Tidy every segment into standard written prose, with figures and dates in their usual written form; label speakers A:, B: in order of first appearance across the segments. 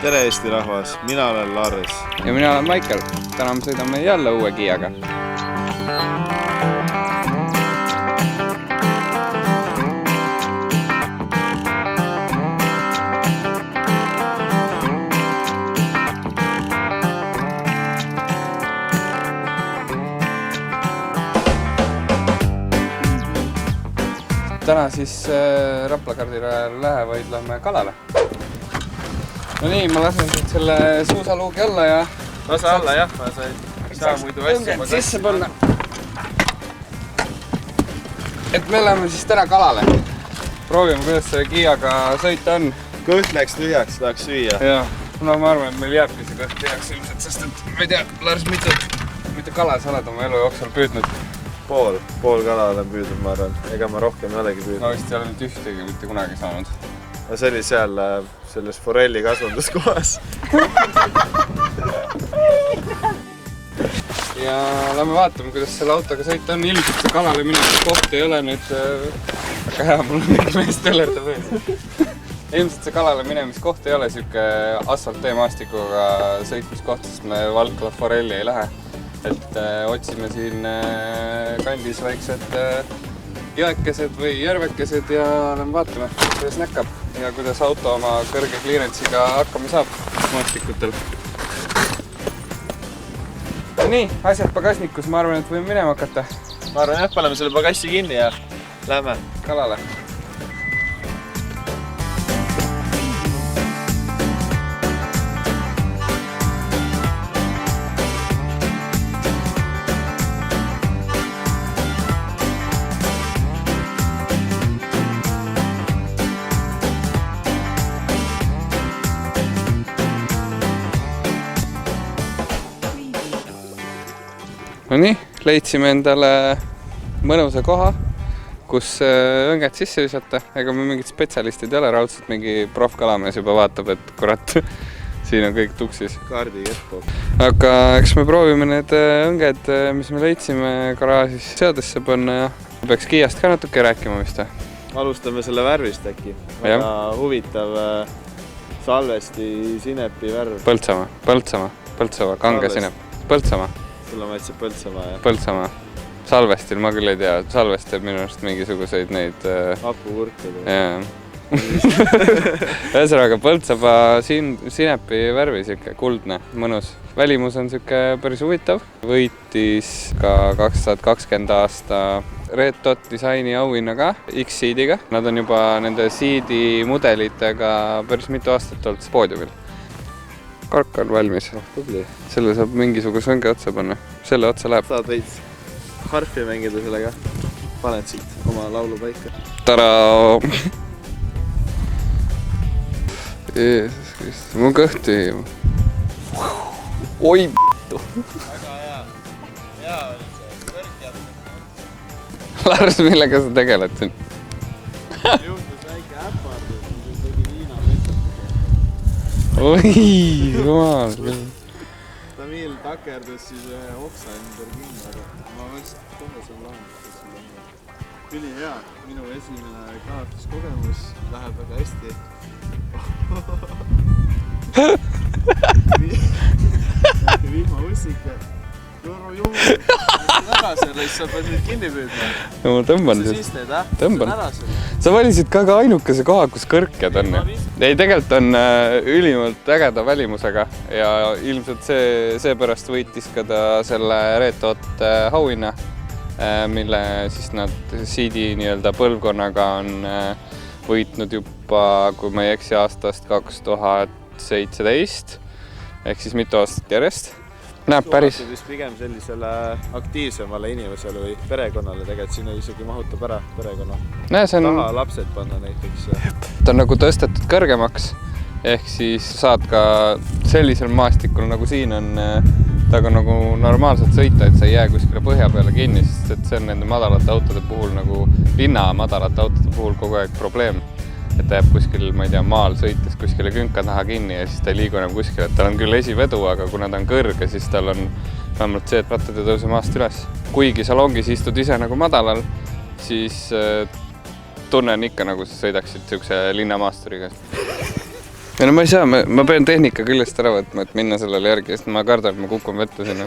A: Tere Eesti rahvas, mina olen Lars.
B: Ja mina olen Maicel. Täna me sõidame jälle uue Kiaga. Täna siis Rapla-Kardile lähme kalale. No nii, ma lasen selle suusaluugi alla ja...
A: Lase alla jah, ma sain saa muidu hästi
B: õnged sisse panna. Et me läheme siis täna kalale. Proovime, kuidas see Kiaga sõita on.
A: Kõht läks tühjaks, tahaks süüa.
B: Ja, no ma arvan, et meil jääbki see kõht tühjaks ilmselt, sest et ma ei tea, Lars, mitu kala sa oled oma elu jooksul püüdnud?
A: Pool kala olen püüdnud, ma arvan. Ega ma rohkem ei olegi püüdnud.
B: Ma vist ei ole nüüd ühtegi mitte kunagi saanud.
A: See oli seal selles forelli kasvanduskohas.
B: Ja lähme vaatame, kuidas selle autoga sõita on. Ilmselt see kalale minemise koht ei ole nüüd väga hea, mul on mingi mees telerdab ees. Ilmselt see kalale minemise koht ei ole siuke asfaltteemaastikuga sõitmiskoht, sest me Valkla forelli ei lähe. Et otsime siin kandis väiksed jõekesed või järvekesed ja lähme vaatame, kuidas näkkab ja kuidas auto oma kõrge clearance'iga hakkama saab maastikutel. Nii, asjad pagasnikus, ma arvan, et võime minema hakata.
A: Ma arvan, jah, paneme selle pagassi kinni ja lähme
B: kalale. No nii, leidsime endale mõnusa koha, kus õnged sisse visata. Ega me mingid spetsialistid ei ole, raudselt mingi profkalamees juba vaatab, et kurat, siin on kõik tuksis.
A: Kaardi keskpo.
B: Aga eks me proovime need õnged, mis me leidsime garaažis seadesse panna ja peaks Kiast ka natuke rääkima vist.
A: Alustame selle värvist äkki. Väga huvitav salvesti sinepi värv.
B: Põltsamaa, kange sinep. Põltsamaa.
A: Sulle maitseb Põltsamaa, jah?
B: Põltsamaa. Salvestil, ma küll ei tea. Salvest teeb minu arust mingisuguseid neid...
A: Hapukurked.
B: Jaa. Ühesõnaga, Põltsamaa sinepi värvi, siuke kuldne, mõnus. Välimus on siuke päris huvitav. Võitis ka 2020 aasta Red Dot disaini auhinna ka X-Seediga. Nad on juba nende Seedi mudelitega päris mitu aastat olnud poodiumil. Kark on valmis.
A: Tubli.
B: Selle saab mingisuguse õnge otsa panna. Selle otsa läheb.
A: Saad veits harfi mängida sellega. Paned siit oma laulu paika.
B: Tara! Jeesus Kristus, mu kõht ei... Oi p***tu!
A: Väga hea. Hea oli see. Kõrk jätta.
B: Lars, millega sa tegeled siin?
A: Juhtus väike äppardus, mis tegi viina vetsa.
B: Oi, jumal.
A: Tamil takerdus siis oksa ümber kinni, aga ma mõtlesin, kohe see on lahendus. Üli hea, minu esimene kaartuskogemus läheb väga hästi. Vihmaussik ja Juru juhu. Ära selle, sa pead nüüd kinni püüdma.
B: No ma tõmban
A: siis teed,
B: Tõmban. Sa valisid ka ainukese koha, kus kõrkjad on. Ei, tegelikult on ülimalt ägeda välimusega ja ilmselt seepärast võitis ka ta selle Red Dot auhinna, mille siis nad Seedi nii-öelda põlvkonnaga on võitnud juba, kui ma ei eksi, aastast 2017 ehk siis mitu aastat järjest. Näeb päris.
A: Vist pigem sellisele aktiivsemale inimesele või perekonnale tegelikult sinna isegi mahutab ära perekonna. Taha lapsed panna näiteks.
B: Ta on nagu tõstetud kõrgemaks ehk siis saad ka sellisel maastikul nagu siin on taga nagu normaalselt sõita, et sa ei jää kuskile põhja peale kinni, sest et see on nende madalate autode puhul nagu linna madalate autode puhul kogu aeg probleem. Et ta jääb kuskil, ma ei tea, maal sõites kuskile künka taha kinni ja siis ta ei liigu enam kuskile. Tal on küll esivedu, aga kuna ta on kõrge, siis tal on vähemalt see, et rattad ei tõuse maast üles. Kuigi salongis istud ise nagu madalal, siis tunnen ikka nagu sa sõidaksid siukse linnamaasturiga. ei no ma ei saa, ma pean tehnika küljest ära võtma, et minna sellele järgi, sest ma kardan, et ma kukun vette sinna.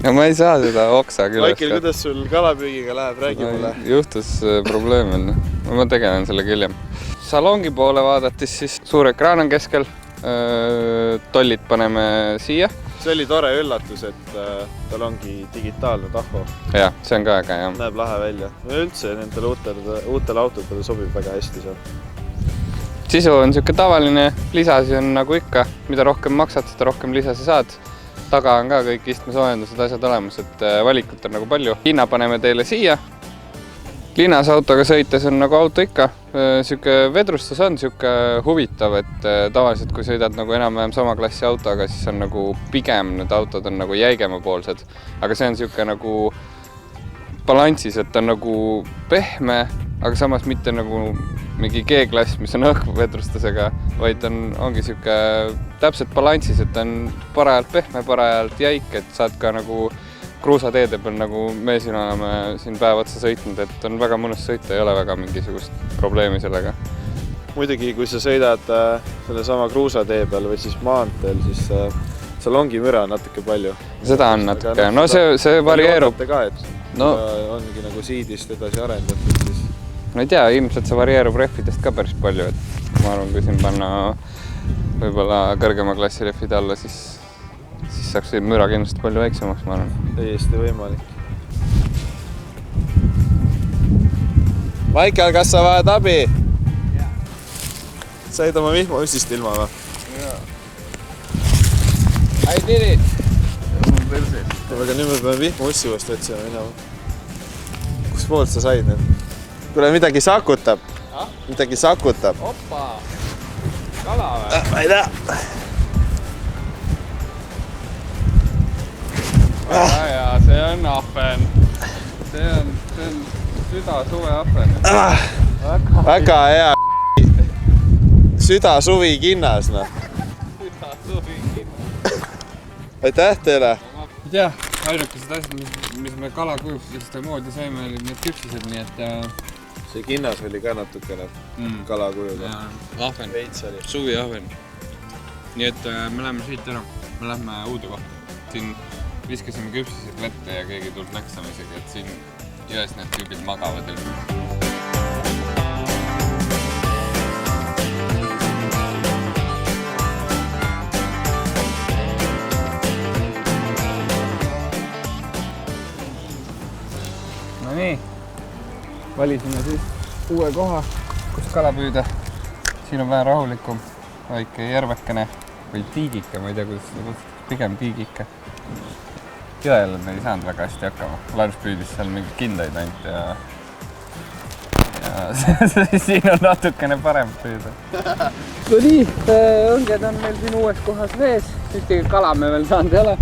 B: Ja ma ei saa seda oksa küljest.
A: Maicel, kuidas sul kalapüügiga läheb, räägi mulle.
B: Juhtus probleem on. Ma tegelen selle küljem. Salongi poole vaadates siis suur ekraan on keskel. Tollid paneme siia.
A: See oli tore üllatus, et tal ongi digitaalne taho.
B: Ja, see on ka äge, jah.
A: Näeb lahe välja. Üldse nendele uutele autodele sobib väga hästi seal.
B: Sisu on siuke tavaline, lisasi on nagu ikka. Mida rohkem maksad, seda rohkem lisasi saad. Taga on ka kõik istmesoojendused asjad olemas, et valikut on nagu palju. Hinna paneme teile siia. Linnas autoga sõites on nagu auto ikka. Siuke vedrustus on siuke huvitav, et tavaliselt kui sõidad nagu enam-vähem sama klassi autoga, siis on nagu pigem need autod on nagu jäigemapoolsed. Aga see on siuke nagu balansis, et on nagu pehme, aga samas mitte nagu mingi G-klass, mis on õhkuvedrustusega, vaid ongi siuke täpselt balansis, et on parajalt pehme, parajalt jäik, et saad ka nagu kruusateede peal, nagu me siin oleme siin päev otsa sõitnud, et on väga mõnus sõita, ei ole väga mingisugust probleemi sellega.
A: Muidugi, kui sa sõidad selle sama kruusatee peal või siis maanteel, siis salongi müra on natuke palju.
B: Seda on natuke, no see varieerub.
A: Ka, et ongi nagu siidist edasi arendatud, siis...
B: No ei tea, ilmselt see varieerub rehvidest ka päris palju, et ma arvan, kui siin panna võib-olla kõrgema klassi rehvid alla, siis saaks müra kindlasti palju väiksemaks, ma arvan.
A: Täiesti võimalik. Maicel, kas sa vajad abi? Jaa. Said oma vihmaussist ilma või?
B: Jaa. I did it!
A: Aga nüüd me peame vihmaussi vast otsima minema. Kus poolt sa said nüüd? Kule midagi sakutab. Midagi sakutab.
B: Oppa! Kala või?
A: Ma ei tea.
B: Jaa, see on ahven. See on süda suve ahven.
A: Väga hea. Süda suvi kinnas, noh.
B: Süda suvi kinnas.
A: Aitäh teile.
B: Ei tea, ainukesed asjad, mis me kalakujupidest moodi saime, olid need küpsised, nii et...
A: See kinnas oli ka natukene kalakujuga.
B: Ahven, suvi ahven. Nii et me läheme siit ära. Me lähme uude kohta. Siin viskasime küpsised vette ja keegi tuleb näksama isegi, et siin jões need tüübid magavad ilmselt. No nii, valisime siis uue koha, kus kala püüda. Siin on vähe rahulikum, väike järvekene või tiigike, ma ei tea, kuidas pigem tiigike. Jõel me ei saanud väga hästi hakkama. Lars püüdis seal mingi kindaid ainult ja siin on natukene parem püüda. No nii, õnged on meil siin uues kohas vees. Ühtegi kala me veel saanud ei ole.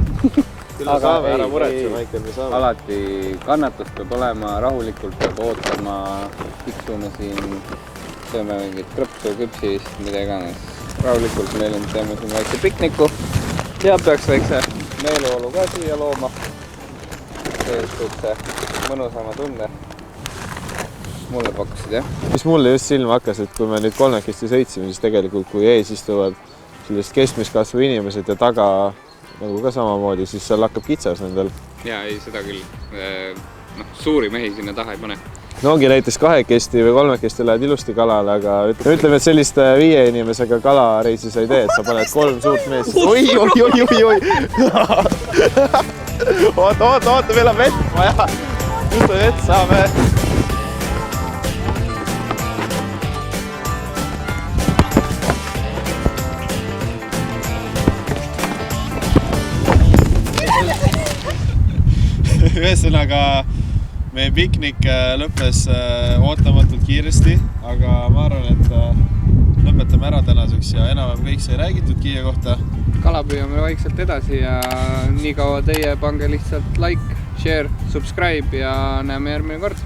A: Küll me saame ära muretse, Maicel, me saame.
B: Alati kannatust peab olema, rahulikult peab ootama, tiksume siin, sööme mingit krõpsu, küpsis, mida iganes. Rahulikult meil teeme siin väikse pikniku ja peaks väikse meeleolu ka siia looma. See mõnusama tunde. Mulle pakkusid, jah?
A: Mis mulle just silma hakkas, et kui me nüüd kolmekesti sõitsime, siis tegelikult kui ees istuvad sellist keskmiskasvu inimesed ja taga nagu ka samamoodi, siis seal hakkab kitsas nendel.
B: Jaa, ei, seda küll. Suuri mehi sinna taha ei pane.
A: No ongi näiteks kahekesti või kolmekesti lähed ilusti kalale, aga ütleme, et sellist 5 inimesega kalareisi sa ei tee, et sa paned 3 suurt meest. Oi! Oota, meil on vett vaja. Kus me vett saame? Ühesõnaga, meie piknik lõppes ootamatult kiiresti, aga ma arvan, et lõpetame ära tänaseks ja enam-vähem kõik sai räägitud Kiie kohta.
B: Kala püüame vaikselt edasi ja nii kaua teie pange lihtsalt like, share, subscribe ja näeme järgmine kord.